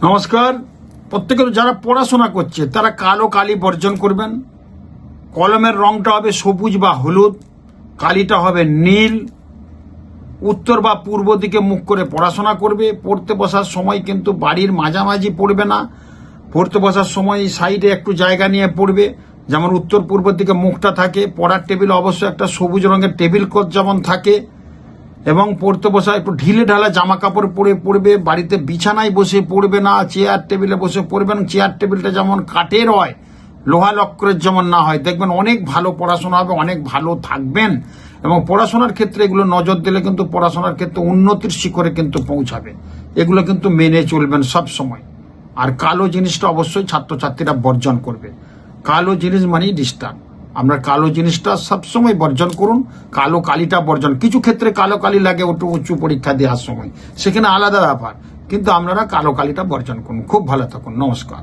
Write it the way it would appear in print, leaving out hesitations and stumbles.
নমস্কার। প্রত্যেকের যারা পড়াশোনা করছে তারা কালো কালি বর্জন করবেন। কলমের রংটা হবে সবুজ বা হলুদ, কালিটা হবে নীল। উত্তর বা পূর্ব দিকে মুখ করে পড়াশোনা করবে। পড়তে বসার সময় কিন্তু বাড়ির মাঝামাঝি পড়বে না। পড়তে বসার সময় সাইডে একটু জায়গা নিয়ে পড়বে, যেমন উত্তর পূর্ব দিকে মুখটা থাকে। পড়ার টেবিল অবশ্যই একটা সবুজ রঙের টেবিল ক্লথ যেমন থাকে, এবং পড়তে বসা একটু ঢিলে ঢালা জামা কাপড় পরে পড়বে। বাড়িতে বিছানায় বসে পড়বে না, চেয়ার টেবিলে বসে পড়বেন। চেয়ার টেবিলটা যেমন কাঠের হয়, লোহা লক্করের যেমন না হয়, দেখবেন অনেক ভালো পড়াশোনা হবে, অনেক ভালো থাকবেন। এবং পড়াশোনার ক্ষেত্রে এগুলো নজর দিলে কিন্তু পড়াশোনার ক্ষেত্রে উন্নতির শিখরে কিন্তু পৌঁছাবে। এগুলো কিন্তু মেনে চলবেন সব সময়। আর কালো জিনিসটা অবশ্যই ছাত্রছাত্রীরা বর্জন করবে। কালো জিনিস মানেই ডিস্টার্ব। আমরা কালো জিনিসটা সবসময় বর্জন করুন। কালো কালিটা বর্জন, কিছু ক্ষেত্রে কালো কালি লাগে ওটু উচ্চ পরীক্ষা দেওয়ার সময়, সেখানে আলাদা ব্যাপার, কিন্তু আপনারা কালো কালিটা বর্জন করুন। খুব ভালো থাকুন। নমস্কার।